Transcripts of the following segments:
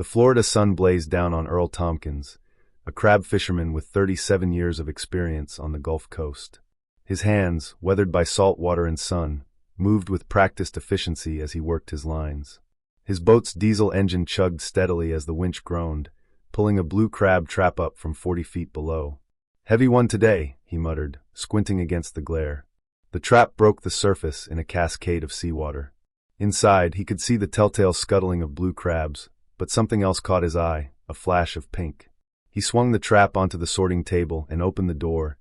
The Florida sun blazed down on Earl Tompkins, a crab fisherman with 37 years of experience on the Gulf Coast. His hands, weathered by salt water and sun, moved with practiced efficiency as he worked his lines. His boat's diesel engine chugged steadily as the winch groaned, pulling a blue crab trap up from 40 feet below. "Heavy one today," he muttered, squinting against the glare. The trap broke the surface in a cascade of seawater. Inside, he could see the telltale scuttling of blue crabs, but something else caught his eye, a flash of pink. He swung the trap onto the sorting table and opened the door,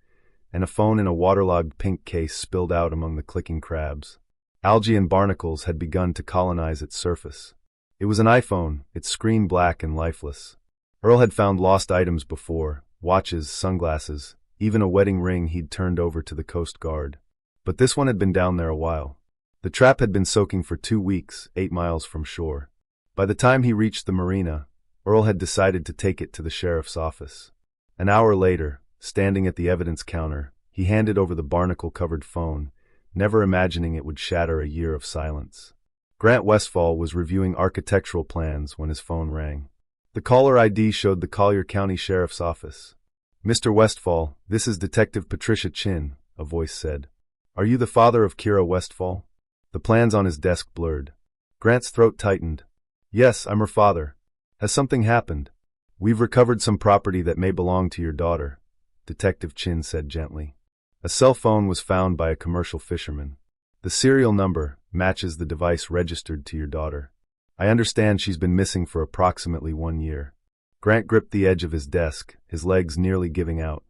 and a phone in a waterlogged pink case spilled out among the clicking crabs. Algae and barnacles had begun to colonize its surface. It was an iPhone, its screen black and lifeless. Earl had found lost items before, watches, sunglasses, even a wedding ring he'd turned over to the Coast Guard. But this one had been down there a while. The trap had been soaking for 2 weeks, 8 miles from shore. By the time he reached the marina, Earl had decided to take it to the sheriff's office. An hour later, standing at the evidence counter, he handed over the barnacle-covered phone, never imagining it would shatter a year of silence. Grant Westfall was reviewing architectural plans when his phone rang. The caller ID showed the Collier County Sheriff's Office. "Mr. Westfall, this is Detective Patricia Chin," a voice said. "Are you the father of Kira Westfall?" The plans on his desk blurred. Grant's throat tightened. "Yes, I'm her father. Has something happened?" "We've recovered some property that may belong to your daughter," Detective Chin said gently. A cell phone was found by a commercial fisherman. The serial number matches the device registered to your daughter. I understand she's been missing for approximately 1 year. Grant gripped the edge of his desk, his legs nearly giving out.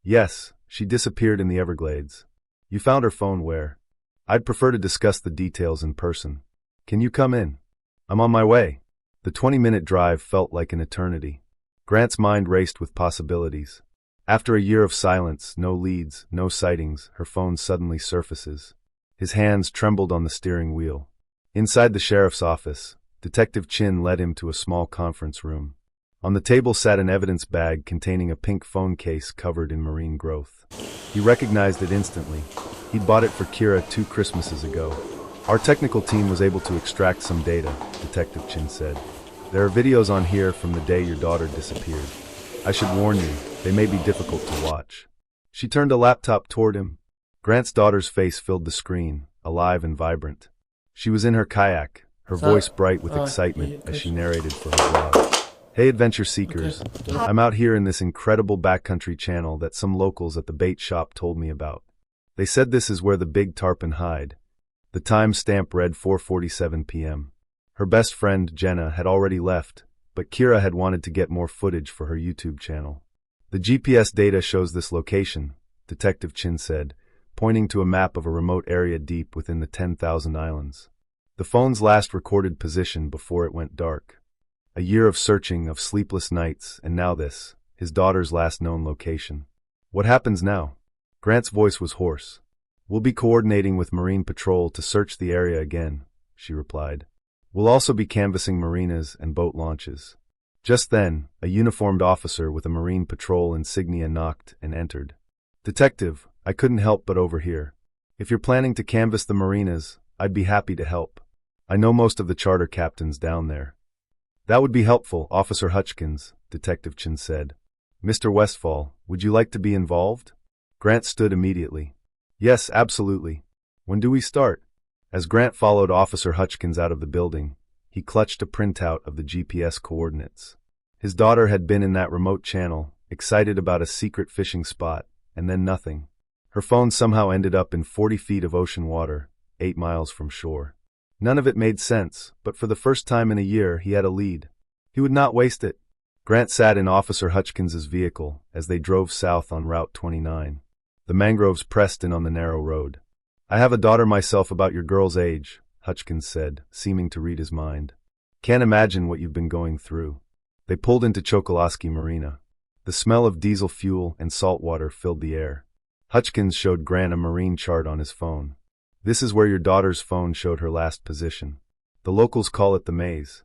"Yes, she disappeared in the Everglades. You found her phone where?" "I'd prefer to discuss the details in person. Can you come in?" "I'm on my way." The 20-minute drive felt like an eternity. Grant's mind raced with possibilities. After a year of silence, no leads, no sightings, her phone suddenly surfaces. His hands trembled on the steering wheel. Inside the sheriff's office, Detective Chin led him to a small conference room. On the table sat an evidence bag containing a pink phone case covered in marine growth. He recognized it instantly. He'd bought it for Kira 2 Christmases ago. "Our technical team was able to extract some data," Detective Chin said. "There are videos on here from the day your daughter disappeared. I should warn you, they may be difficult to watch." She turned a laptop toward him. Grant's daughter's face filled the screen, alive and vibrant. She was in her kayak, her voice bright with excitement as she narrated for her blog. "Hey adventure seekers, I'm out here in this incredible backcountry channel that some locals at the bait shop told me about. They said this is where the big tarpon hide." The time stamp read 4:47 p.m. Her best friend, Jenna, had already left, but Kira had wanted to get more footage for her YouTube channel. "The GPS data shows this location," Detective Chin said, pointing to a map of a remote area deep within the 10,000 islands. The phone's last recorded position before it went dark. A year of searching, of sleepless nights, and now this, his daughter's last known location. "What happens now?" Grant's voice was hoarse. "We'll be coordinating with Marine Patrol to search the area again," she replied. "We'll also be canvassing marinas and boat launches." Just then, a uniformed officer with a Marine Patrol insignia knocked and entered. "Detective, I couldn't help but overhear. If you're planning to canvass the marinas, I'd be happy to help. I know most of the charter captains down there." "That would be helpful, Officer Hutchkins," Detective Chin said. "Mr. Westfall, would you like to be involved?" Grant stood immediately. "Yes, absolutely. When do we start?" As Grant followed Officer Hutchkins out of the building, he clutched a printout of the GPS coordinates. His daughter had been in that remote channel, excited about a secret fishing spot, and then nothing. Her phone somehow ended up in 40 feet of ocean water, 8 miles from shore. None of it made sense, but for the first time in a year he had a lead. He would not waste it. Grant sat in Officer Hutchkins's vehicle as they drove south on Route 29. The mangroves pressed in on the narrow road. "I have a daughter myself about your girl's age," Hutchkins said, seeming to read his mind. "Can't imagine what you've been going through." They pulled into Chokoloskee Marina. The smell of diesel fuel and salt water filled the air. Hutchkins showed Grant a marine chart on his phone. "This is where your daughter's phone showed her last position. The locals call it the maze."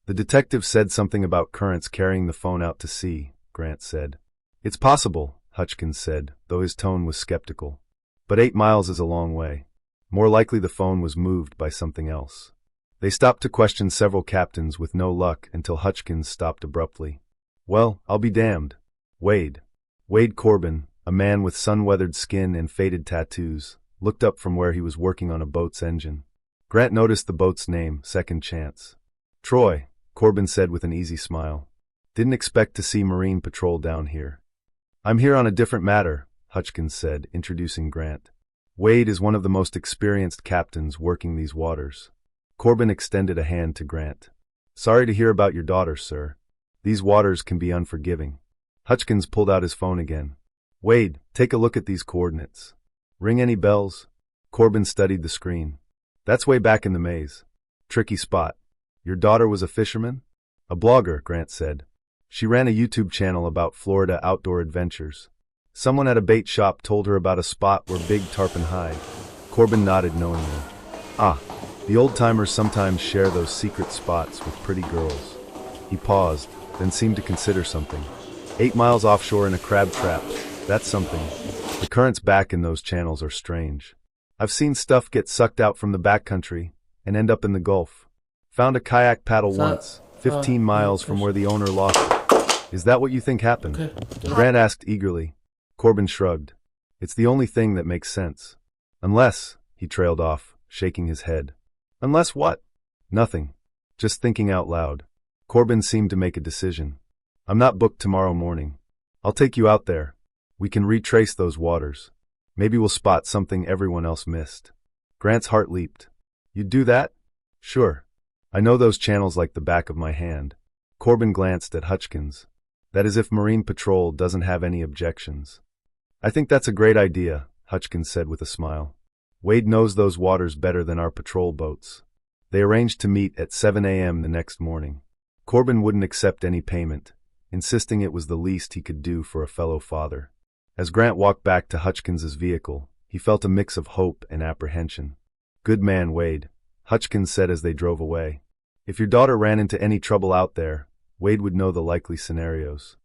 The detective said something about currents carrying the phone out to sea, Grant said. "It's possible," Hutchkins said, though his tone was skeptical. "But 8 miles is a long way. More likely the phone was moved by something else." They stopped to question several captains with no luck until Hutchkins stopped abruptly. Well, I'll be damned. Wade. Wade Corbin, a man with sun-weathered skin and faded tattoos, looked up from where he was working on a boat's engine. Grant noticed the boat's name, Second Chance. Troy, Corbin said with an easy smile. Didn't expect to see Marine Patrol down here. I'm here on a different matter, Hutchkins said, introducing Grant. Wade is one of the most experienced captains working these waters. Corbin extended a hand to Grant. Sorry to hear about your daughter, sir. These waters can be unforgiving. Hutchkins pulled out his phone again. Wade, take a look at these coordinates. Ring any bells? Corbin studied the screen. That's way back in the maze. Tricky spot. Your daughter was a fisherman? A blogger, Grant said. She ran a YouTube channel about Florida outdoor adventures. Someone at a bait shop told her about a spot where big tarpon hide. Corbin nodded knowingly. Ah, the old-timers sometimes share those secret spots with pretty girls. He paused, then seemed to consider something. 8 miles offshore in a crab trap. That's something. The currents back in those channels are strange. I've seen stuff get sucked out from the backcountry and end up in the Gulf. Found a kayak paddle once, 15 miles from where the owner lost it. Is that what you think happened? Okay. Grant asked eagerly. Corbin shrugged. It's the only thing that makes sense. Unless, he trailed off, shaking his head. Unless what? Nothing. Just thinking out loud. Corbin seemed to make a decision. I'm not booked tomorrow morning. I'll take you out there. We can retrace those waters. Maybe we'll spot something everyone else missed. Grant's heart leaped. You'd do that? Sure. I know those channels like the back of my hand. Corbin glanced at Hutchkins. That is if Marine Patrol doesn't have any objections. I think that's a great idea, Hutchkins said with a smile. Wade knows those waters better than our patrol boats. They arranged to meet at 7 a.m. the next morning. Corbin wouldn't accept any payment, insisting it was the least he could do for a fellow father. As Grant walked back to Hutchkins's vehicle, he felt a mix of hope and apprehension. Good man, Wade, Hutchkins said as they drove away. If your daughter ran into any trouble out there, Wade would know the likely scenarios.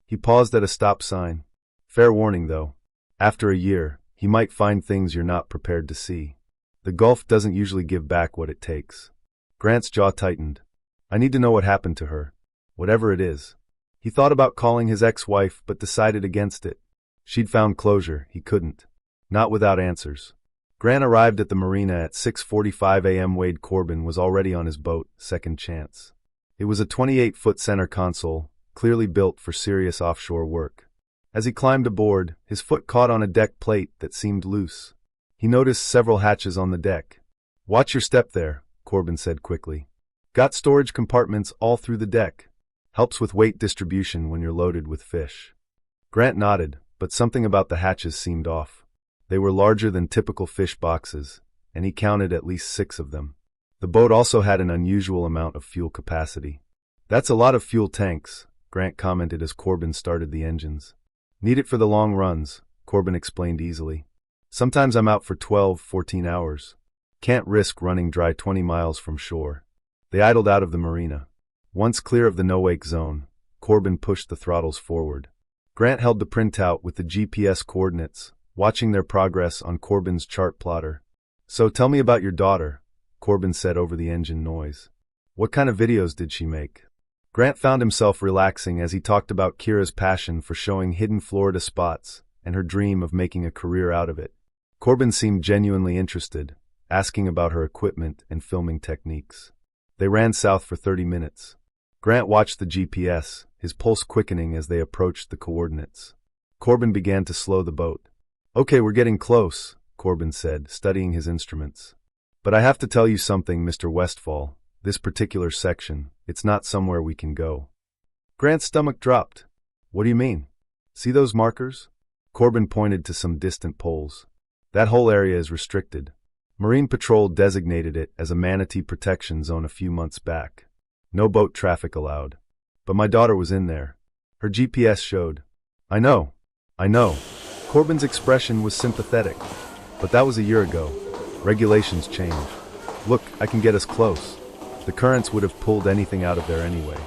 He paused at a stop sign. Fair warning, though. After a year, he might find things you're not prepared to see. The Gulf doesn't usually give back what it takes. Grant's jaw tightened. I need to know what happened to her. Whatever it is. He thought about calling his ex-wife but decided against it. She'd found closure, he couldn't. Not without answers. Grant arrived at the marina at 6:45 a.m. Wade Corbin was already on his boat, Second Chance. It was a 28-foot center console, clearly built for serious offshore work. As he climbed aboard, his foot caught on a deck plate that seemed loose. He noticed several hatches on the deck. Watch your step there, Corbin said quickly. Got storage compartments all through the deck. Helps with weight distribution when you're loaded with fish. Grant nodded, but something about the hatches seemed off. They were larger than typical fish boxes, and he counted at least 6 of them. The boat also had an unusual amount of fuel capacity. That's a lot of fuel tanks, Grant commented as Corbin started the engines. Need it for the long runs, Corbin explained easily. Sometimes I'm out for 12, 14 hours. Can't risk running dry 20 miles from shore. They idled out of the marina. Once clear of the no-wake zone, Corbin pushed the throttles forward. Grant held the printout with the GPS coordinates, watching their progress on Corbin's chart plotter. So tell me about your daughter, Corbin said over the engine noise. What kind of videos did she make? Grant found himself relaxing as he talked about Kira's passion for showing hidden Florida spots and her dream of making a career out of it. Corbin seemed genuinely interested, asking about her equipment and filming techniques. They ran south for 30 minutes. Grant watched the GPS, his pulse quickening as they approached the coordinates. Corbin began to slow the boat. Okay, we're getting close, Corbin said, studying his instruments. But I have to tell you something, Mr. Westfall. This particular section, it's not somewhere we can go. Grant's stomach dropped. What do you mean? See those markers? Corbin pointed to some distant poles. That whole area is restricted. Marine Patrol designated it as a manatee protection zone a few months back. No boat traffic allowed. But my daughter was in there. Her GPS showed. I know. Corbin's expression was sympathetic. But that was a year ago. Regulations change. Look, I can get us close. The currents would have pulled anything out of there anyway.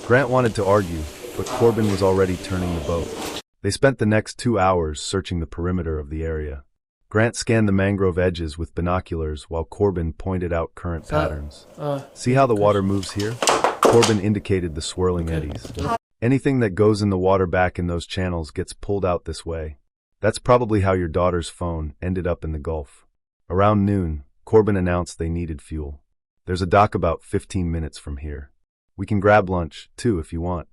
Grant wanted to argue, but Corbin was already turning the boat. They spent the next 2 hours searching the perimeter of the area. Grant scanned the mangrove edges with binoculars while Corbin pointed out current patterns. See how the water moves here? Corbin indicated the swirling eddies. Anything that goes in the water back in those channels gets pulled out this way. That's probably how your daughter's phone ended up in the Gulf. Around noon, Corbin announced they needed fuel. There's a dock about 15 minutes from here. We can grab lunch, too, if you want.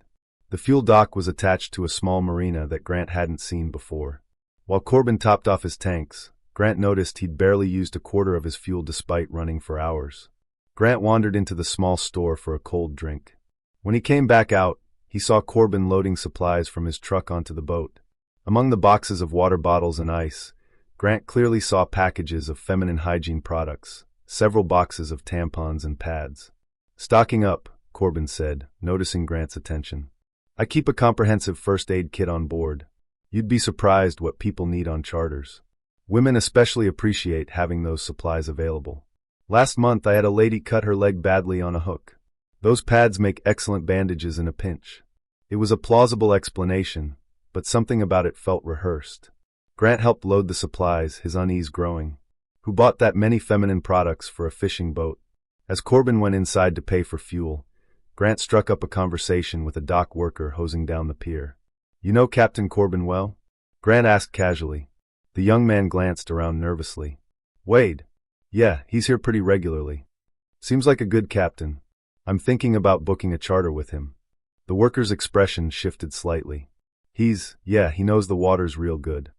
The fuel dock was attached to a small marina that Grant hadn't seen before. While Corbin topped off his tanks, Grant noticed he'd barely used a quarter of his fuel despite running for hours. Grant wandered into the small store for a cold drink. When he came back out, he saw Corbin loading supplies from his truck onto the boat. Among the boxes of water bottles and ice, Grant clearly saw packages of feminine hygiene products, several boxes of tampons and pads. "Stocking up," Corbin said, noticing Grant's attention. "I keep a comprehensive first aid kit on board. You'd be surprised what people need on charters. Women especially appreciate having those supplies available. Last month I had a lady cut her leg badly on a hook. Those pads make excellent bandages in a pinch." It was a plausible explanation, but something about it felt rehearsed. Grant helped load the supplies, his unease growing. Who bought that many feminine products for a fishing boat? As Corbin went inside to pay for fuel, Grant struck up a conversation with a dock worker hosing down the pier. "You know Captain Corbin well?" Grant asked casually. The young man glanced around nervously. "Wade? Yeah, he's here pretty regularly. Seems like a good captain. I'm thinking about booking a charter with him." The worker's expression shifted slightly. He knows the water's real good."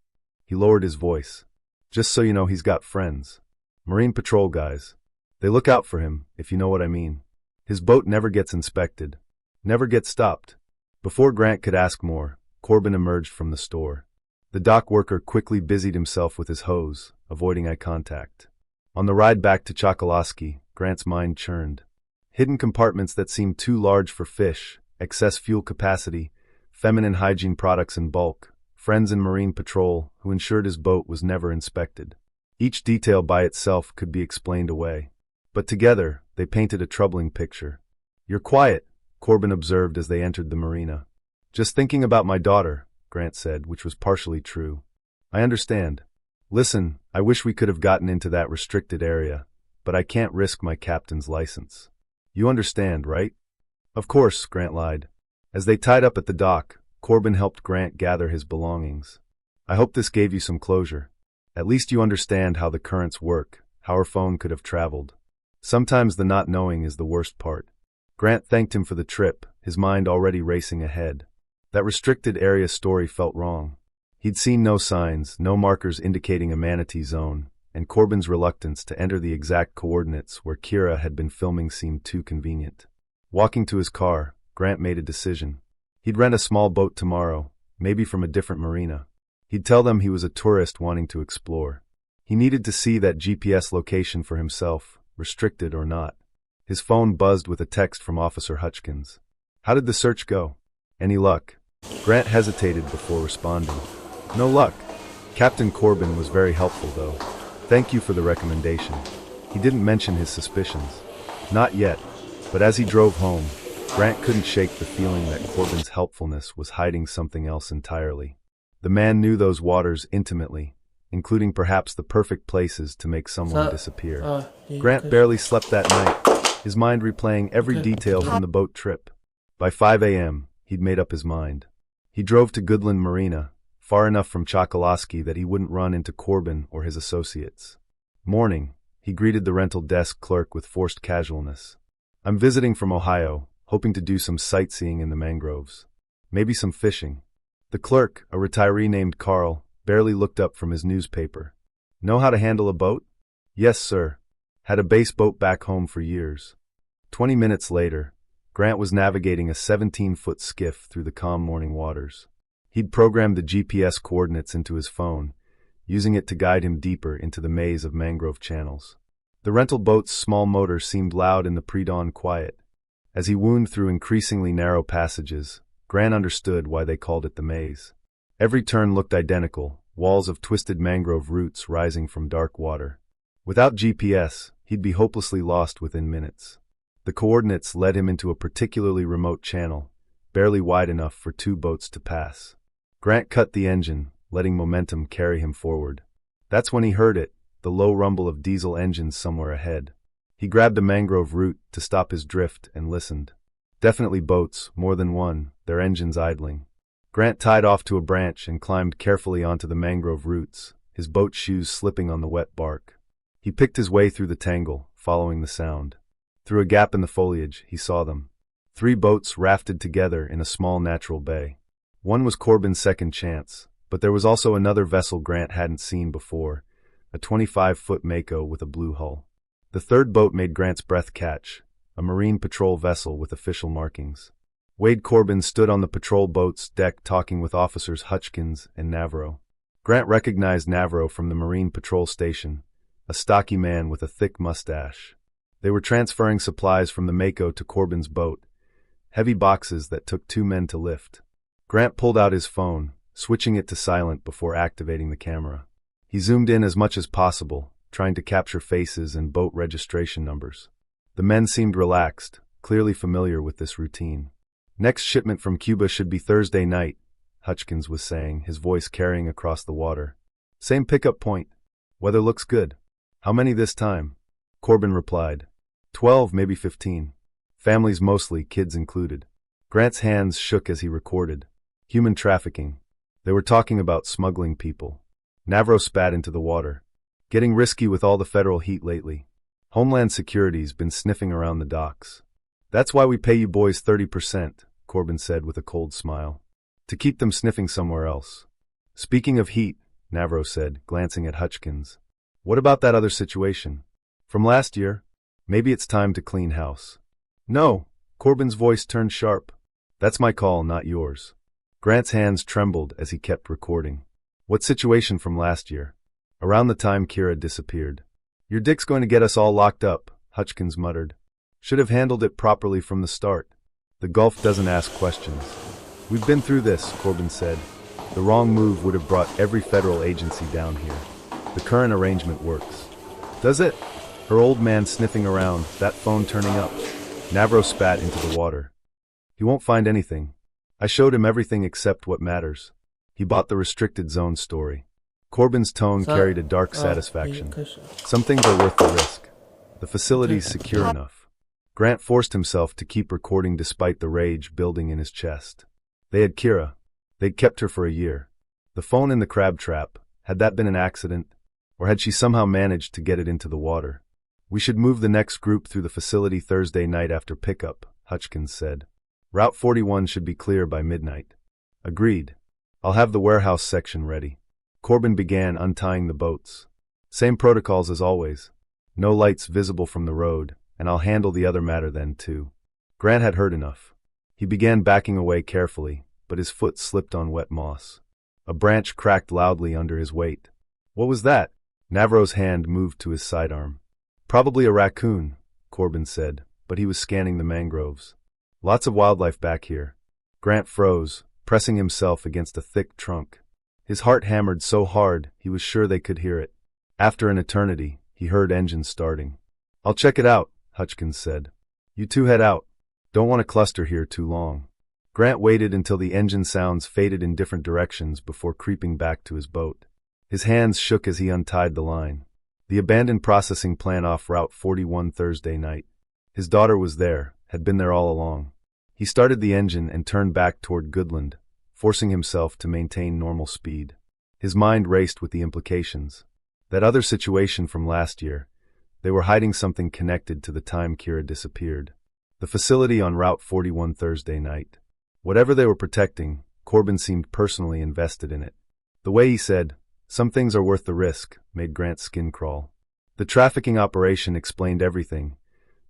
He lowered his voice. "Just so you know, he's got friends. Marine Patrol guys. They look out for him, if you know what I mean. His boat never gets inspected. Never gets stopped." Before Grant could ask more, Corbin emerged from the store. The dock worker quickly busied himself with his hose, avoiding eye contact. On the ride back to Chokoloskee, Grant's mind churned. Hidden compartments that seemed too large for fish, excess fuel capacity, feminine hygiene products in bulk, friends in Marine Patrol who ensured his boat was never inspected. Each detail by itself could be explained away. But together, they painted a troubling picture. "You're quiet," Corbin observed as they entered the marina. "Just thinking about my daughter," Grant said, which was partially true. "I understand. Listen, I wish we could have gotten into that restricted area, but I can't risk my captain's license. You understand, right?" "Of course," Grant lied. As they tied up at the dock, Corbin helped Grant gather his belongings. "I hope this gave you some closure. At least you understand how the currents work, how her phone could have traveled. Sometimes the not knowing is the worst part." Grant thanked him for the trip, his mind already racing ahead. That restricted area story felt wrong. He'd seen no signs, no markers indicating a manatee zone, and Corbin's reluctance to enter the exact coordinates where Kira had been filming seemed too convenient. Walking to his car, Grant made a decision. He'd rent a small boat tomorrow, maybe from a different marina. He'd tell them he was a tourist wanting to explore. He needed to see that GPS location for himself, restricted or not. His phone buzzed with a text from Officer Hutchkins. "How did the search go? Any luck?" Grant hesitated before responding. "No luck. Captain Corbin was very helpful, though. Thank you for the recommendation." He didn't mention his suspicions. Not yet, but as he drove home, Grant couldn't shake the feeling that Corbin's helpfulness was hiding something else entirely. The man knew those waters intimately, including perhaps the perfect places to make someone disappear. Grant barely slept that night, his mind replaying every detail from the boat trip. By 5 a.m., he'd made up his mind. He drove to Goodland Marina, far enough from Chokoloskee that he wouldn't run into Corbin or his associates. Morning, he greeted the rental desk clerk with forced casualness. "I'm visiting from Ohio, hoping to do some sightseeing in the mangroves. Maybe some fishing." The clerk, a retiree named Carl, barely looked up from his newspaper. "Know how to handle a boat?" "Yes, sir. Had a base boat back home for years." 20 minutes later, Grant was navigating a 17-foot skiff through the calm morning waters. He'd programmed the GPS coordinates into his phone, using it to guide him deeper into the maze of mangrove channels. The rental boat's small motor seemed loud in the pre-dawn quiet. As he wound through increasingly narrow passages, Grant understood why they called it the maze. Every turn looked identical, walls of twisted mangrove roots rising from dark water. Without GPS, he'd be hopelessly lost within minutes. The coordinates led him into a particularly remote channel, barely wide enough for 2 boats to pass. Grant cut the engine, letting momentum carry him forward. That's when he heard it, the low rumble of diesel engines somewhere ahead. He grabbed a mangrove root to stop his drift and listened. Definitely boats, more than one, their engines idling. Grant tied off to a branch and climbed carefully onto the mangrove roots, his boat shoes slipping on the wet bark. He picked his way through the tangle, following the sound. Through a gap in the foliage, he saw them. 3 boats rafted together in a small natural bay. One was Corbin's second chance, but there was also another vessel Grant hadn't seen before, a 25-foot Mako with a blue hull. The third boat made Grant's breath catch, a Marine patrol vessel with official markings. Wade Corbin stood on the patrol boat's deck talking with officers Hutchkins and Navarro. Grant recognized Navarro from the Marine patrol station, a stocky man with a thick mustache. They were transferring supplies from the Mako to Corbin's boat, heavy boxes that took 2 men to lift. Grant pulled out his phone, switching it to silent before activating the camera. He zoomed in as much as possible, trying to capture faces and boat registration numbers. The men seemed relaxed, clearly familiar with this routine. Next shipment from Cuba should be Thursday night, Hutchkins was saying, his voice carrying across the water. Same pickup point. Weather looks good. How many this time? Corbin replied. 12, maybe 15. Families mostly, kids included. Grant's hands shook as he recorded. Human trafficking. They were talking about smuggling people. Navarro spat into the water. Getting risky with all the federal heat lately. Homeland Security's been sniffing around the docks. That's why we pay you boys 30%, Corbin said with a cold smile. To keep them sniffing somewhere else. Speaking of heat, Navarro said, glancing at Hutchkins. What about that other situation? From last year? Maybe it's time to clean house. No, Corbin's voice turned sharp. That's my call, not yours. Grant's hands trembled as he kept recording. What situation from last year? Around the time Kira disappeared. Your dick's going to get us all locked up, Hutchkins muttered. Should have handled it properly from the start. The Gulf doesn't ask questions. We've been through this, Corbin said. The wrong move would have brought every federal agency down here. The current arrangement works. Does it? Her old man sniffing around, that phone turning up. Navarro spat into the water. He won't find anything. I showed him everything except what matters. He bought the restricted zone story. Corbin's tone carried a dark satisfaction. Some things are worth the risk. The facility's secure enough. Grant forced himself to keep recording despite the rage building in his chest. They had Kira. They'd kept her for a year. The phone in the crab trap, had that been an accident? Or had she somehow managed to get it into the water? We should move the next group through the facility Thursday night after pickup, Hutchkins said. Route 41 should be clear by midnight. Agreed. I'll have the warehouse section ready. Corbin began untying the boats. Same protocols as always. No lights visible from the road, and I'll handle the other matter then too. Grant had heard enough. He began backing away carefully, but his foot slipped on wet moss. A branch cracked loudly under his weight. What was that? Navarro's hand moved to his sidearm. Probably a raccoon, Corbin said, but he was scanning the mangroves. Lots of wildlife back here. Grant froze, pressing himself against a thick trunk. His heart hammered so hard he was sure they could hear it. After an eternity, he heard engines starting. I'll check it out, Hutchkins said. You two head out. Don't want to cluster here too long. Grant waited until the engine sounds faded in different directions before creeping back to his boat. His hands shook as he untied the line. The abandoned processing plant off Route 41 Thursday night. His daughter was there, had been there all along. He started the engine and turned back toward Goodland, forcing himself to maintain normal speed. His mind raced with the implications. That other situation from last year, they were hiding something connected to the time Kira disappeared. The facility on Route 41 Thursday night. Whatever they were protecting, Corbin seemed personally invested in it. The way he said, "Some things are worth the risk," made Grant's skin crawl. The trafficking operation explained everything.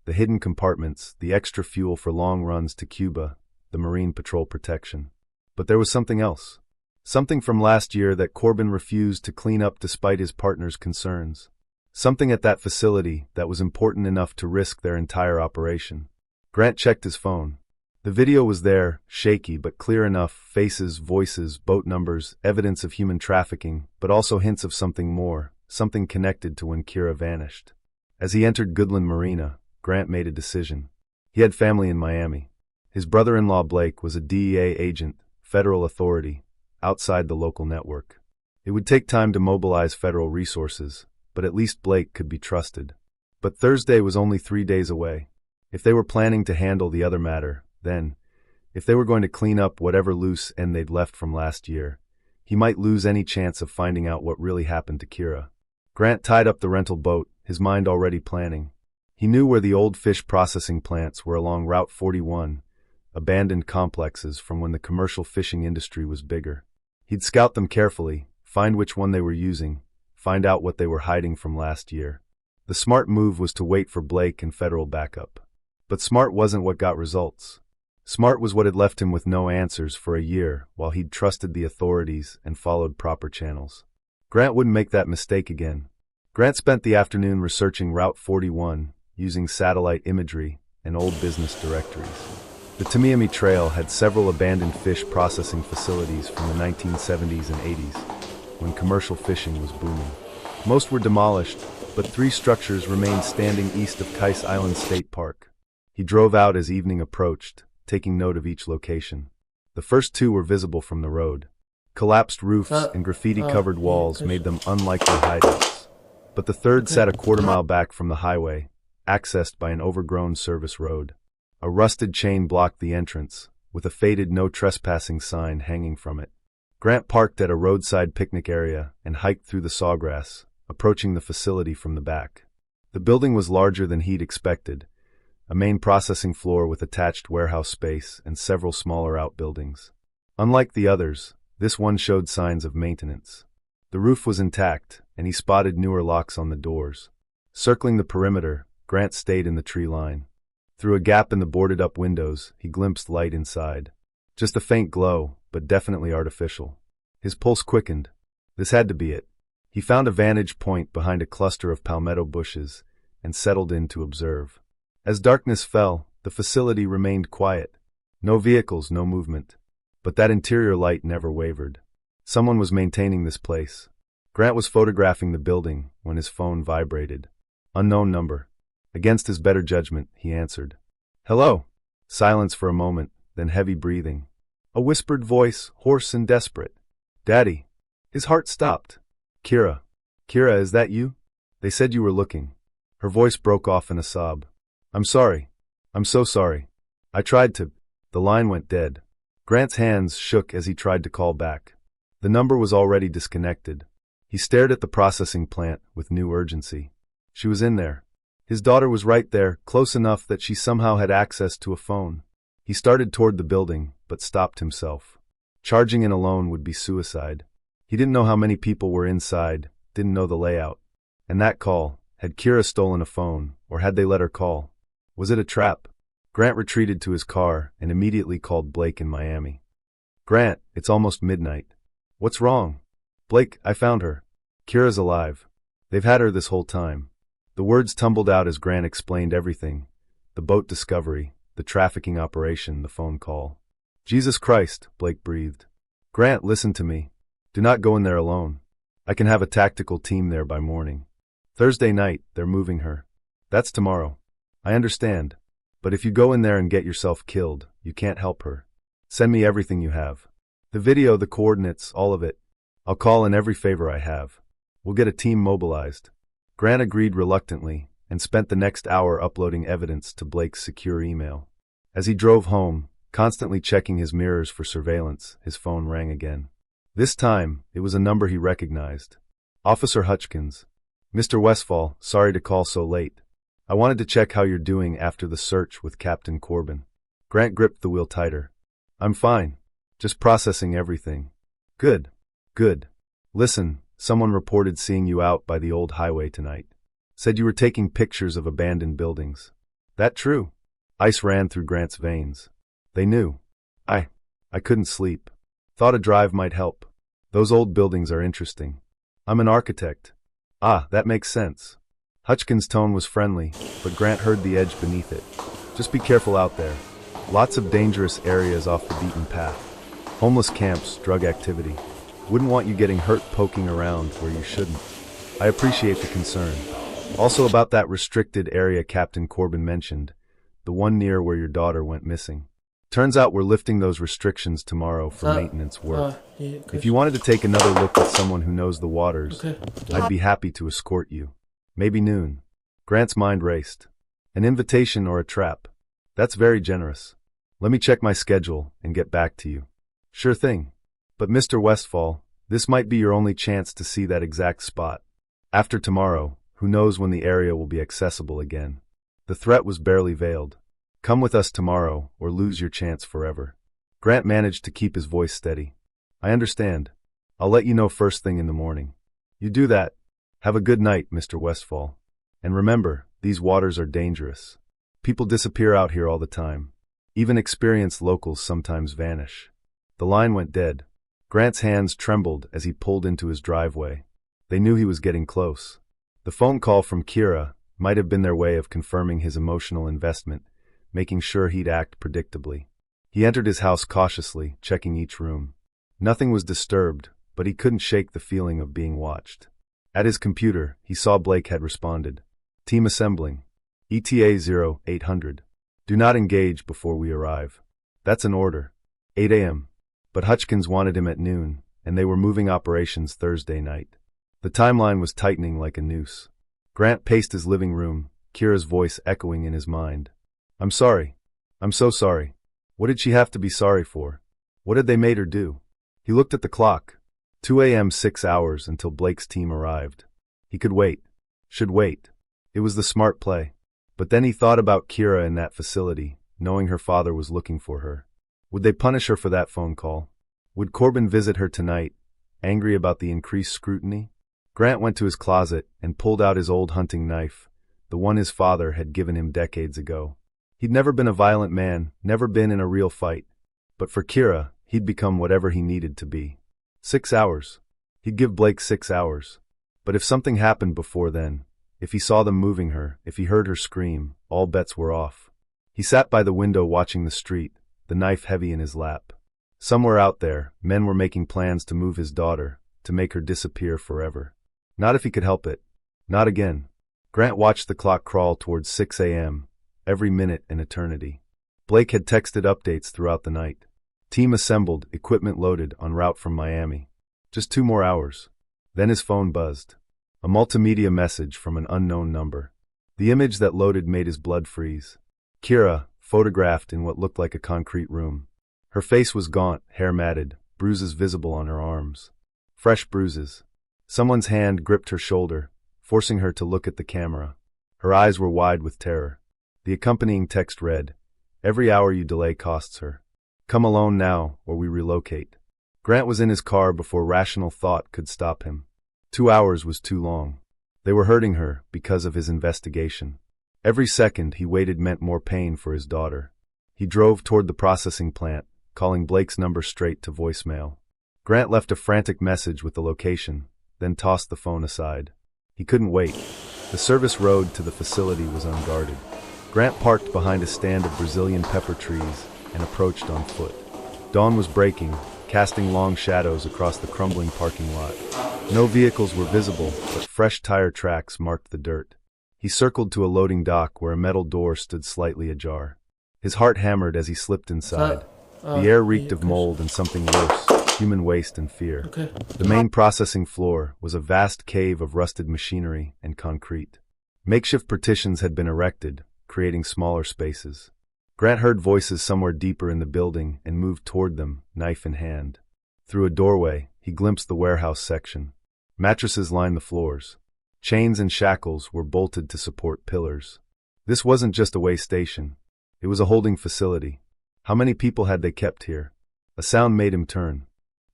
The hidden compartments, the extra fuel for long runs to Cuba, the Marine patrol protection. But there was something else. Something from last year that Corbin refused to clean up despite his partner's concerns. Something at that facility that was important enough to risk their entire operation. Grant checked his phone. The video was there, shaky but clear enough, faces, voices, boat numbers, evidence of human trafficking, but also hints of something more, something connected to when Kira vanished. As he entered Goodland Marina, Grant made a decision. He had family in Miami. His brother-in-law Blake was a DEA agent, federal authority, outside the local network. It would take time to mobilize federal resources, but at least Blake could be trusted. But Thursday was only 3 days away. If they were planning to handle the other matter, then, if they were going to clean up whatever loose end they'd left from last year, he might lose any chance of finding out what really happened to Kira. Grant tied up the rental boat, his mind already planning. He knew where the old fish processing plants were along Route 41, abandoned complexes from when the commercial fishing industry was bigger. He'd scout them carefully, find which one they were using, find out what they were hiding from last year. The smart move was to wait for Blake and federal backup. But smart wasn't what got results. Smart was what had left him with no answers for a year while he'd trusted the authorities and followed proper channels. Grant wouldn't make that mistake again. Grant spent the afternoon researching Route 41, using satellite imagery and old business directories. The Tamiami Trail had several abandoned fish processing facilities from the 1970s and 80s, when commercial fishing was booming. Most were demolished, but 3 structures remained standing east of Kais Island State Park. He drove out as evening approached, taking note of each location. The first 2 were visible from the road. Collapsed roofs and graffiti-covered walls made them unlikely hideouts. But the third sat a quarter-mile back from the highway, accessed by an overgrown service road. A rusted chain blocked the entrance, with a faded no trespassing sign hanging from it. Grant parked at a roadside picnic area and hiked through the sawgrass, approaching the facility from the back. The building was larger than he'd expected, a main processing floor with attached warehouse space and several smaller outbuildings. Unlike the others, this one showed signs of maintenance. The roof was intact, and he spotted newer locks on the doors. Circling the perimeter, Grant stayed in the tree line. Through a gap in the boarded-up windows, he glimpsed light inside. Just a faint glow, but definitely artificial. His pulse quickened. This had to be it. He found a vantage point behind a cluster of palmetto bushes and settled in to observe. As darkness fell, the facility remained quiet. No vehicles, no movement. But that interior light never wavered. Someone was maintaining this place. Grant was photographing the building when his phone vibrated. Unknown number. Against his better judgment, he answered. "Hello." Silence for a moment, then heavy breathing. A whispered voice, hoarse and desperate. "Daddy." His heart stopped. "Kira. Kira, is that you? They said you were looking." Her voice broke off in a sob. "I'm sorry. I'm so sorry. I tried to." The line went dead. Grant's hands shook as he tried to call back. The number was already disconnected. He stared at the processing plant with new urgency. She was in there. His daughter was right there, close enough that she somehow had access to a phone. He started toward the building, but stopped himself. Charging in alone would be suicide. He didn't know how many people were inside, didn't know the layout. And that call, had Kira stolen a phone, or had they let her call? Was it a trap? Grant retreated to his car and immediately called Blake in Miami. "Grant, it's almost midnight. What's wrong?" "Blake, I found her. Kira's alive. They've had her this whole time." The words tumbled out as Grant explained everything. The boat discovery, the trafficking operation, the phone call. "Jesus Christ," Blake breathed. "Grant, listen to me. Do not go in there alone. I can have a tactical team there by morning. Thursday night, they're moving her. That's tomorrow. I understand. But if you go in there and get yourself killed, you can't help her. Send me everything you have. The video, the coordinates, all of it. I'll call in every favor I have. We'll get a team mobilized." Grant agreed reluctantly and spent the next hour uploading evidence to Blake's secure email. As he drove home, constantly checking his mirrors for surveillance, his phone rang again. This time, it was a number he recognized. "Officer Hutchkins. Mr. Westfall, sorry to call so late. I wanted to check how you're doing after the search with Captain Corbin." Grant gripped the wheel tighter. "I'm fine. Just processing everything." "Good. Good. Listen, someone reported seeing you out by the old highway tonight. Said you were taking pictures of abandoned buildings. That true?" Ice ran through Grant's veins. They knew. I couldn't sleep. Thought a drive might help. Those old buildings are interesting. I'm an architect." "Ah, that makes sense." Hutchkins' tone was friendly, but Grant heard the edge beneath it. "Just be careful out there. Lots of dangerous areas off the beaten path. Homeless camps, drug activity. Wouldn't want you getting hurt poking around where you shouldn't." "I appreciate the concern. Also about that restricted area Captain Corbin mentioned, the one near where your daughter went missing." Turns out we're lifting those restrictions tomorrow for maintenance work. Yeah, If you wanted to take another look with someone who knows the waters, okay. I'd be happy to escort you. Maybe noon. Grant's mind raced. An invitation or a trap? That's very generous. Let me check my schedule and get back to you. Sure thing. But Mr. Westfall, this might be your only chance to see that exact spot. After tomorrow, who knows when the area will be accessible again. The threat was barely veiled. Come with us tomorrow or lose your chance forever. Grant managed to keep his voice steady. I understand. I'll let you know first thing in the morning. You do that. Have a good night, Mr. Westfall. And remember, these waters are dangerous. People disappear out here all the time. Even experienced locals sometimes vanish. The line went dead. Grant's hands trembled as he pulled into his driveway. They knew he was getting close. The phone call from Kira might have been their way of confirming his emotional investment, making sure he'd act predictably. He entered his house cautiously, checking each room. Nothing was disturbed, but he couldn't shake the feeling of being watched. At his computer, he saw Blake had responded. Team assembling. ETA 0800. Do not engage before we arrive. That's an order. 8 a.m. But Hutchkins wanted him at noon, and they were moving operations Thursday night. The timeline was tightening like a noose. Grant paced his living room, Kira's voice echoing in his mind. I'm sorry. I'm so sorry. What did she have to be sorry for? What had they made her do? He looked at the clock. 2 a.m. 6 hours until Blake's team arrived. He could wait. Should wait. It was the smart play. But then he thought about Kira in that facility, knowing her father was looking for her. Would they punish her for that phone call? Would Corbin visit her tonight, angry about the increased scrutiny? Grant went to his closet and pulled out his old hunting knife, the one his father had given him decades ago. He'd never been a violent man, never been in a real fight. But for Kira, he'd become whatever he needed to be. 6 hours. He'd give Blake 6 hours. But if something happened before then, if he saw them moving her, if he heard her scream, all bets were off. He sat by the window watching the street, the knife heavy in his lap. Somewhere out there, men were making plans to move his daughter, to make her disappear forever. Not if he could help it. Not again. Grant watched the clock crawl towards 6 a.m., every minute an eternity. Blake had texted updates throughout the night. Team assembled, equipment loaded, en route from Miami. Just 2 more hours. Then his phone buzzed. A multimedia message from an unknown number. The image that loaded made his blood freeze. Kira, photographed in what looked like a concrete room. Her face was gaunt, hair matted, bruises visible on her arms. Fresh bruises. Someone's hand gripped her shoulder, forcing her to look at the camera. Her eyes were wide with terror. The accompanying text read, "Every hour you delay costs her. Come alone now, or we relocate." Grant was in his car before rational thought could stop him. 2 hours was too long. They were hurting her because of his investigation. Every second he waited meant more pain for his daughter. He drove toward the processing plant, calling Blake's number straight to voicemail. Grant left a frantic message with the location, then tossed the phone aside. He couldn't wait. The service road to the facility was unguarded. Grant parked behind a stand of Brazilian pepper trees and approached on foot. Dawn was breaking, casting long shadows across the crumbling parking lot. No vehicles were visible, but fresh tire tracks marked the dirt. He circled to a loading dock where a metal door stood slightly ajar. His heart hammered as he slipped inside. The air reeked of mold and something worse, human waste and fear. The main processing floor was a vast cave of rusted machinery and concrete. Makeshift partitions had been erected, creating smaller spaces. Grant heard voices somewhere deeper in the building and moved toward them, knife in hand. Through a doorway, he glimpsed the warehouse section. Mattresses lined the floors. Chains and shackles were bolted to support pillars. This wasn't just a way station. It was a holding facility. How many people had they kept here? A sound made him turn.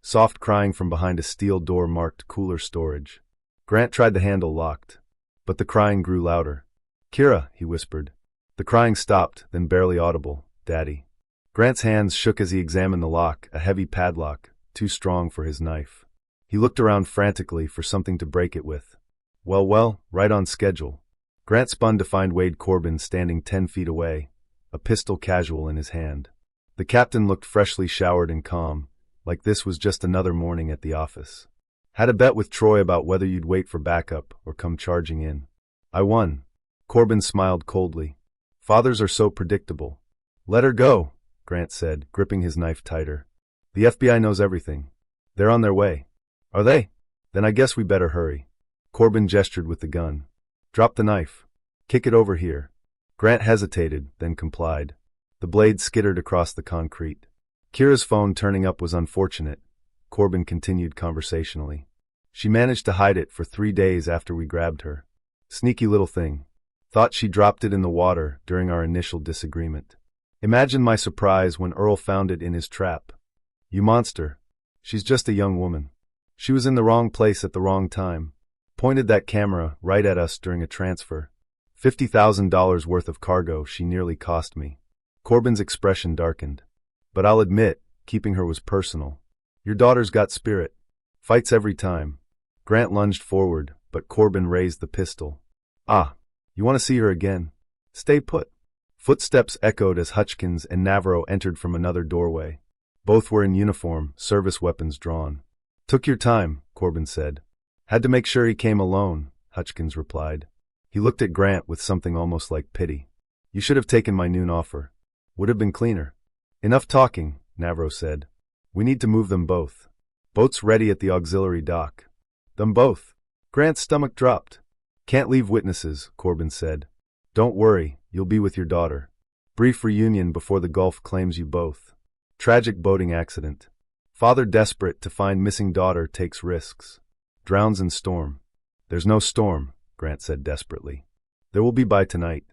Soft crying from behind a steel door marked cooler storage. Grant tried the handle locked, but the crying grew louder. "Kira," he whispered. The crying stopped, then barely audible. "Daddy." Grant's hands shook as he examined the lock, a heavy padlock, too strong for his knife. He looked around frantically for something to break it with. Well, right on schedule. Grant spun to find Wade Corbin standing 10 feet away, a pistol casual in his hand. The captain looked freshly showered and calm, like this was just another morning at the office. "Had a bet with Troy about whether you'd wait for backup or come charging in. I won." Corbin smiled coldly. "Fathers are so predictable." "Let her go." Grant said, gripping his knife tighter. The FBI knows everything. They're on their way. Are they? Then I guess we better hurry. Corbin gestured with the gun. Drop the knife. Kick it over here. Grant hesitated, then complied. The blade skittered across the concrete. Kira's phone turning up was unfortunate, Corbin continued conversationally. She managed to hide it for 3 days after we grabbed her. Sneaky little thing. Thought she dropped it in the water during our initial disagreement. Imagine my surprise when Earl found it in his trap. You monster. She's just a young woman. She was in the wrong place at the wrong time. Pointed that camera right at us during a transfer. $50,000 worth of cargo she nearly cost me. Corbin's expression darkened. But I'll admit, keeping her was personal. Your daughter's got spirit. Fights every time. Grant lunged forward, but Corbin raised the pistol. Ah, you want to see her again? Stay put. Footsteps echoed as Hutchins and Navarro entered from another doorway. Both were in uniform, service weapons drawn. Took your time, Corbin said. Had to make sure he came alone, Hutchins replied. He looked at Grant with something almost like pity. You should have taken my noon offer. Would have been cleaner. Enough talking, Navarro said. We need to move them both. Boats ready at the auxiliary dock. Them both. Grant's stomach dropped. Can't leave witnesses, Corbin said. Don't worry, you'll be with your daughter. Brief reunion before the Gulf claims you both. Tragic boating accident. Father desperate to find missing daughter takes risks. Drowns in storm. There's no storm, Grant said desperately. There will be by tonight.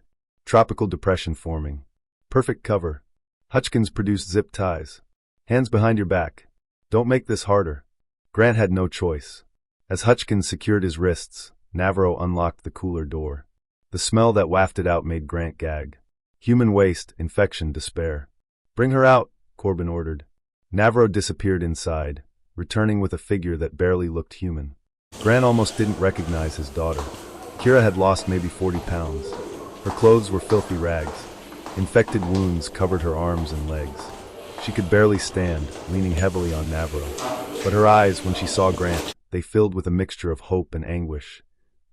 Tropical depression forming. Perfect cover. Hutchins produced zip ties. Hands behind your back. Don't make this harder. Grant had no choice. As Hutchins secured his wrists, Navarro unlocked the cooler door. The smell that wafted out made Grant gag. Human waste, infection, despair. Bring her out, Corbin ordered. Navarro disappeared inside, returning with a figure that barely looked human. Grant almost didn't recognize his daughter. Kira had lost maybe 40 pounds. Her clothes were filthy rags. Infected wounds covered her arms and legs. She could barely stand, leaning heavily on Navarro. But her eyes, when she saw Grant, they filled with a mixture of hope and anguish.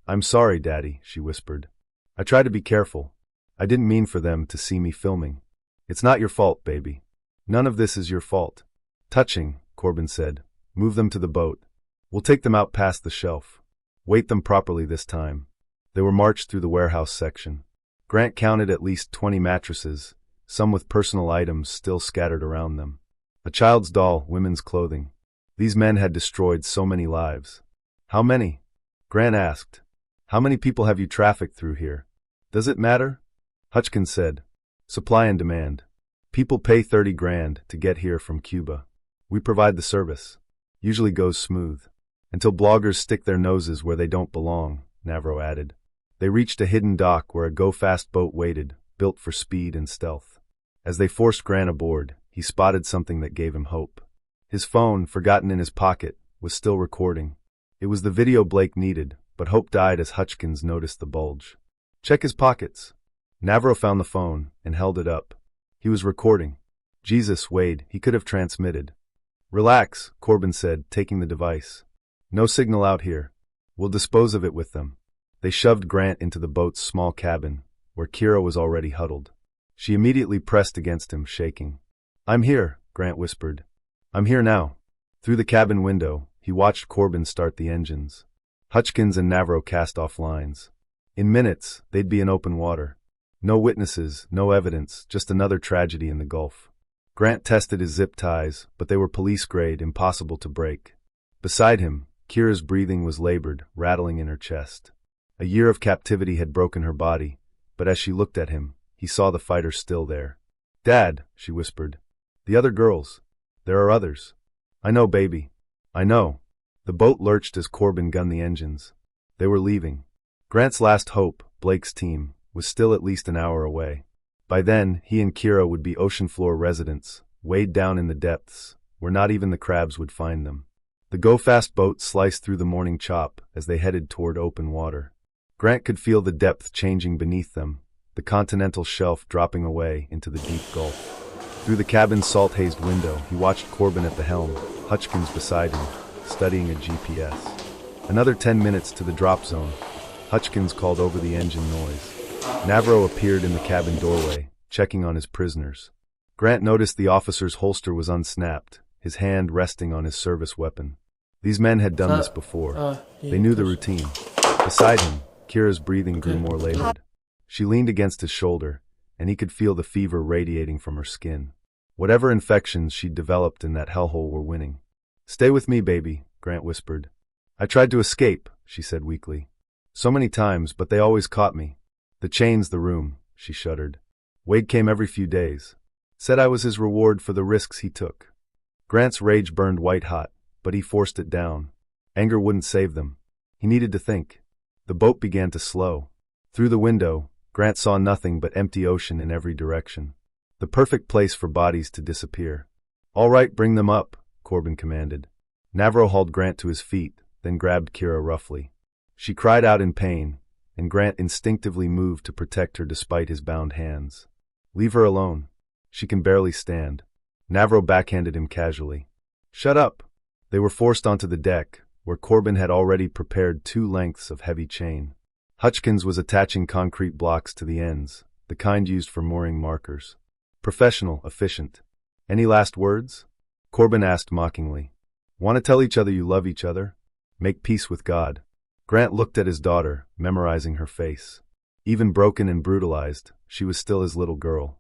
I'm sorry, Daddy, she whispered. I try to be careful. I didn't mean for them to see me filming. It's not your fault, baby. None of this is your fault. Touching, Corbin said. Move them to the boat. We'll take them out past the shelf. Weight them properly this time. They were marched through the warehouse section. Grant counted at least 20 mattresses, some with personal items still scattered around them. A child's doll, women's clothing. These men had destroyed so many lives. How many? Grant asked. How many people have you trafficked through here? Does it matter? Hutchins said. Supply and demand. People pay 30 grand to get here from Cuba. We provide the service. Usually goes smooth. Until bloggers stick their noses where they don't belong, Navarro added. They reached a hidden dock where a go-fast boat waited, built for speed and stealth. As they forced Grant aboard, he spotted something that gave him hope. His phone, forgotten in his pocket, was still recording. It was the video Blake needed, but hope died as Hutchins noticed the bulge. Check his pockets. Navarro found the phone and held it up. He was recording. Jesus, Wade, he could have transmitted. Relax, Corbin said, taking the device. No signal out here. We'll dispose of it with them. They shoved Grant into the boat's small cabin, where Kira was already huddled. She immediately pressed against him, shaking. I'm here, Grant whispered. I'm here now. Through the cabin window, he watched Corbin start the engines. Hutchins and Navarro cast off lines. In minutes, they'd be in open water. No witnesses, no evidence, just another tragedy in the Gulf. Grant tested his zip ties, but they were police-grade, impossible to break. Beside him, Kira's breathing was labored, rattling in her chest. A year of captivity had broken her body, but as she looked at him, he saw the fighter still there. Dad, she whispered. The other girls. There are others. I know, baby. I know. The boat lurched as Corbin gunned the engines. They were leaving. Grant's last hope, Blake's team, was still at least an hour away. By then, he and Kira would be ocean floor residents, weighed down in the depths, where not even the crabs would find them. The go-fast boat sliced through the morning chop as they headed toward open water. Grant could feel the depth changing beneath them, the continental shelf dropping away into the deep gulf. Through the cabin's salt-hazed window, he watched Corbin at the helm, Hutchins beside him, studying a GPS. Another 10 minutes to the drop zone. Hutchins called over the engine noise. Navarro appeared in the cabin doorway, checking on his prisoners. Grant noticed the officer's holster was unsnapped, his hand resting on his service weapon. These men had done this before. They knew the routine. Beside him, Kira's breathing grew more labored. She leaned against his shoulder, and he could feel the fever radiating from her skin. Whatever infections she'd developed in that hellhole were winning. "Stay with me, baby," Grant whispered. "I tried to escape," she said weakly. "So many times, but they always caught me. The chains, the room," she shuddered. "Wade came every few days. Said I was his reward for the risks he took." Grant's rage burned white-hot, but he forced it down. Anger wouldn't save them. He needed to think. The boat began to slow. Through the window, Grant saw nothing but empty ocean in every direction. The perfect place for bodies to disappear. "All right, bring them up," Corbin commanded. Navarro hauled Grant to his feet, then grabbed Kira roughly. She cried out in pain, and Grant instinctively moved to protect her despite his bound hands. "Leave her alone. She can barely stand." Navarro backhanded him casually. "Shut up." They were forced onto the deck, where Corbin had already prepared 2 lengths of heavy chain. Hutchkins was attaching concrete blocks to the ends, the kind used for mooring markers. Professional, efficient. "Any last words?" Corbin asked mockingly. "Want to tell each other you love each other? Make peace with God." Grant looked at his daughter, memorizing her face. Even broken and brutalized, she was still his little girl.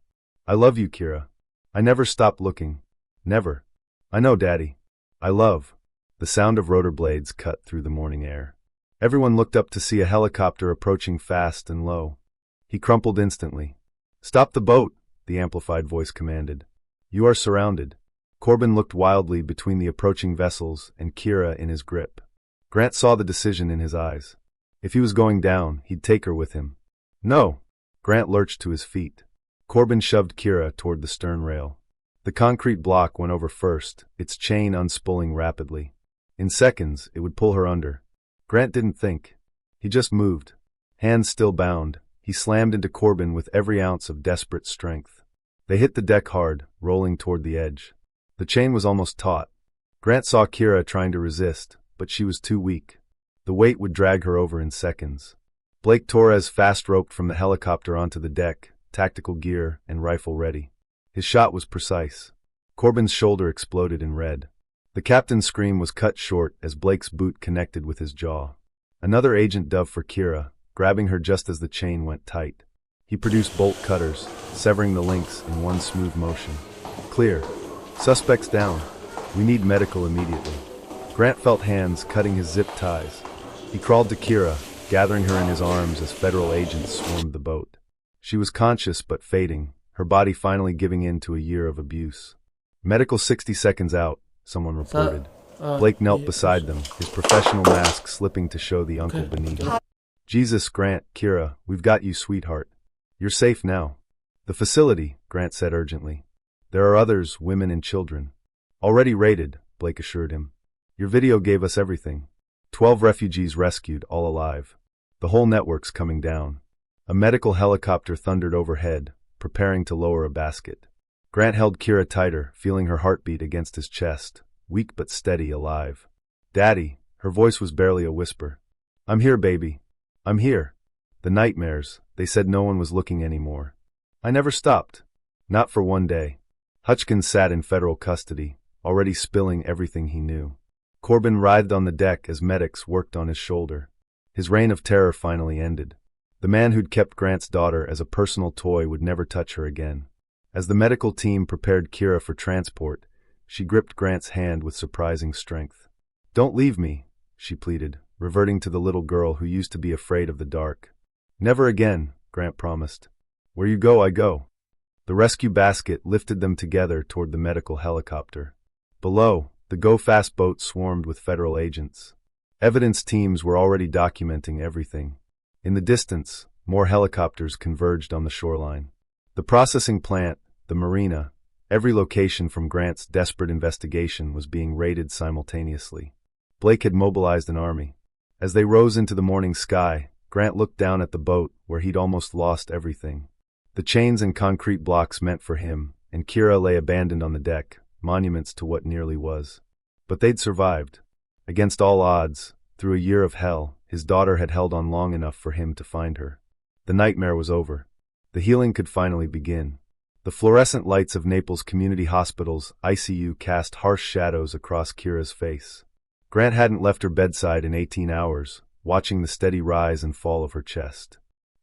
"I love you, Kira. I never stopped looking. Never." "I know, Daddy. I love." The sound of rotor blades cut through the morning air. Everyone looked up to see a helicopter approaching fast and low. He crumpled instantly. "Stop the boat," the amplified voice commanded. "You are surrounded." Corbin looked wildly between the approaching vessels and Kira in his grip. Grant saw the decision in his eyes. If he was going down, he'd take her with him. "No!" Grant lurched to his feet. Corbin shoved Kira toward the stern rail. The concrete block went over first, its chain unspooling rapidly. In seconds, it would pull her under. Grant didn't think. He just moved. Hands still bound, he slammed into Corbin with every ounce of desperate strength. They hit the deck hard, rolling toward the edge. The chain was almost taut. Grant saw Kira trying to resist, but she was too weak. The weight would drag her over in seconds. Blake Torres fast-roped from the helicopter onto the deck, tactical gear and rifle ready. His shot was precise. Corbin's shoulder exploded in red. The captain's scream was cut short as Blake's boot connected with his jaw. Another agent dove for Kira, grabbing her just as the chain went tight. He produced bolt cutters, severing the links in one smooth motion. "Clear. Suspects down. We need medical immediately." Grant felt hands cutting his zip ties. He crawled to Kira, gathering her in his arms as federal agents swarmed the boat. She was conscious but fading, her body finally giving in to a year of abuse. "Medical 60 seconds out," someone reported. Blake knelt beside them, his professional mask slipping to show the uncle beneath. "Jesus, Grant, Kira, we've got you, sweetheart. You're safe now." "The facility," Grant said urgently. "There are others, women and children." "Already raided," Blake assured him. "Your video gave us everything. 12 refugees rescued, all alive. The whole network's coming down." A medical helicopter thundered overhead, preparing to lower a basket. Grant held Kira tighter, feeling her heartbeat against his chest, weak but steady, alive. "Daddy," her voice was barely a whisper. "I'm here, baby. I'm here." The nightmares, they said no one was looking anymore. "I never stopped. Not for one day." Hutchkins sat in federal custody, already spilling everything he knew. Corbin writhed on the deck as medics worked on his shoulder. His reign of terror finally ended. The man who'd kept Grant's daughter as a personal toy would never touch her again. As the medical team prepared Kira for transport, she gripped Grant's hand with surprising strength. "Don't leave me," she pleaded, reverting to the little girl who used to be afraid of the dark. "Never again," Grant promised. "Where you go, I go." The rescue basket lifted them together toward the medical helicopter. Below, the go-fast boat swarmed with federal agents. Evidence teams were already documenting everything. In the distance, more helicopters converged on the shoreline. The processing plant, the marina, every location from Grant's desperate investigation was being raided simultaneously. Blake had mobilized an army. As they rose into the morning sky, Grant looked down at the boat where he'd almost lost everything. The chains and concrete blocks meant for him, and Kira lay abandoned on the deck, monuments to what nearly was. But they'd survived. Against all odds, through a year of hell, his daughter had held on long enough for him to find her. The nightmare was over. The healing could finally begin. The fluorescent lights of Naples Community Hospital's ICU cast harsh shadows across Kira's face. Grant hadn't left her bedside in 18 hours, watching the steady rise and fall of her chest.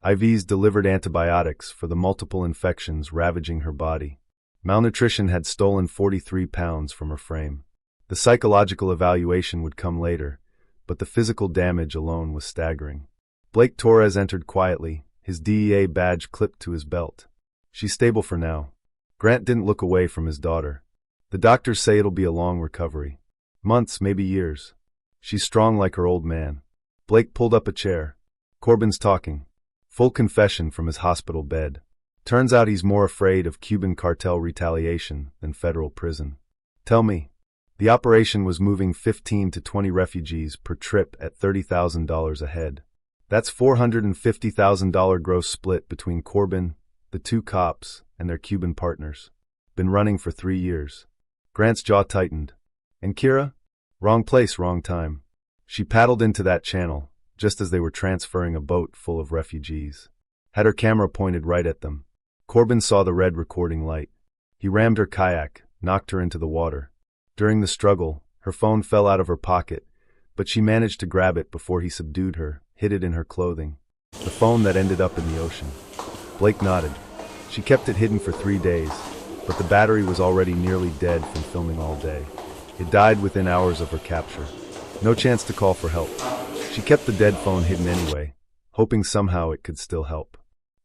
IVs delivered antibiotics for the multiple infections ravaging her body. Malnutrition had stolen 43 pounds from her frame. The psychological evaluation would come later, but the physical damage alone was staggering. Blake Torres entered quietly, his DEA badge clipped to his belt. She's stable for now. Grant didn't look away from his daughter. The doctors say it'll be a long recovery. Months, maybe years. She's strong like her old man. Blake pulled up a chair. Corbin's talking. Full confession from his hospital bed. Turns out he's more afraid of Cuban cartel retaliation than federal prison. Tell me. The operation was moving 15 to 20 refugees per trip at $30,000 a head. That's $450,000 gross split between Corbin, the two cops, and their Cuban partners. Been running for 3 years. Grant's jaw tightened. And Kira? Wrong place, wrong time. She paddled into that channel, just as they were transferring a boat full of refugees. Had her camera pointed right at them. Corbin saw the red recording light. He rammed her kayak, knocked her into the water. During the struggle, her phone fell out of her pocket, but she managed to grab it before he subdued her, hid it in her clothing. The phone that ended up in the ocean. Blake nodded. She kept it hidden for 3 days, but the battery was already nearly dead from filming all day. It died within hours of her capture. No chance to call for help. She kept the dead phone hidden anyway, hoping somehow it could still help.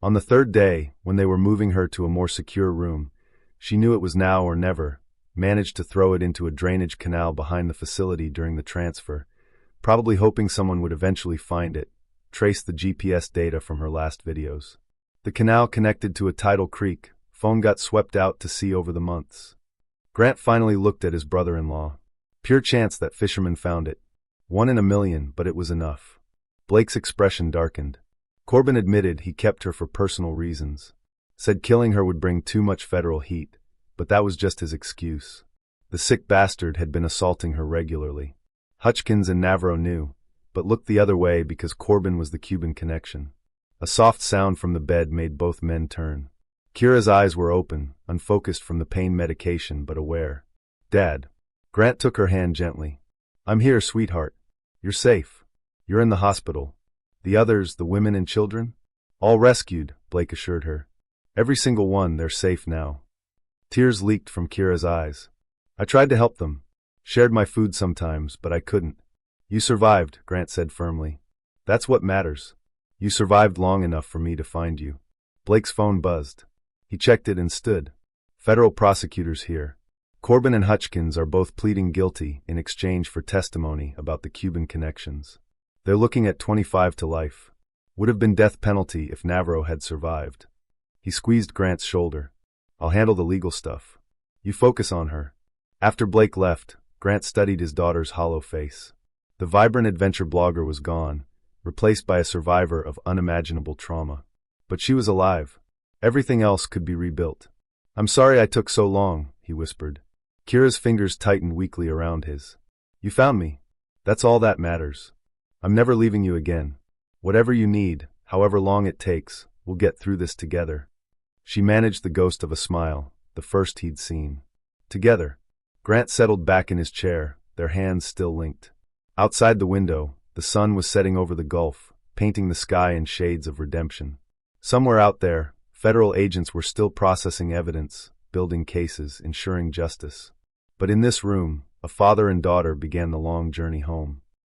On the 3rd day, when they were moving her to a more secure room, she knew it was now or never, managed to throw it into a drainage canal behind the facility during the transfer, probably hoping someone would eventually find it, trace the GPS data from her last videos. The canal connected to a tidal creek. Phone got swept out to sea over the months. Grant finally looked at his brother-in-law. Pure chance that fisherman found it. 1 in a million, but it was enough. Blake's expression darkened. Corbin admitted he kept her for personal reasons. Said killing her would bring too much federal heat, but that was just his excuse. The sick bastard had been assaulting her regularly. Hutchkins and Navarro knew, but looked the other way because Corbin was the Cuban connection. A soft sound from the bed made both men turn. Kira's eyes were open, unfocused from the pain medication but aware. Dad. Grant took her hand gently. I'm here, sweetheart. You're safe. You're in the hospital. The others, the women and children? All rescued, Blake assured her. Every single one, they're safe now. Tears leaked from Kira's eyes. I tried to help them. Shared my food sometimes, but I couldn't. You survived, Grant said firmly. That's what matters. You survived long enough for me to find you. Blake's phone buzzed. He checked it and stood. Federal prosecutors here. Corbin and Hutchkins are both pleading guilty in exchange for testimony about the Cuban connections. They're looking at 25 to life. Would have been death penalty if Navarro had survived. He squeezed Grant's shoulder. I'll handle the legal stuff. You focus on her. After Blake left, Grant studied his daughter's hollow face. The vibrant adventure blogger was gone, replaced by a survivor of unimaginable trauma. But she was alive. Everything else could be rebuilt. I'm sorry I took so long, he whispered. Kira's fingers tightened weakly around his. You found me. That's all that matters. I'm never leaving you again. Whatever you need, however long it takes, we'll get through this together. She managed the ghost of a smile, the first he'd seen. Together. Grant settled back in his chair, their hands still linked. Outside the window, the sun was setting over the Gulf, painting the sky in shades of redemption. Somewhere out there, federal agents were still processing evidence, building cases, ensuring justice. But in this room, a father and daughter began the long journey home.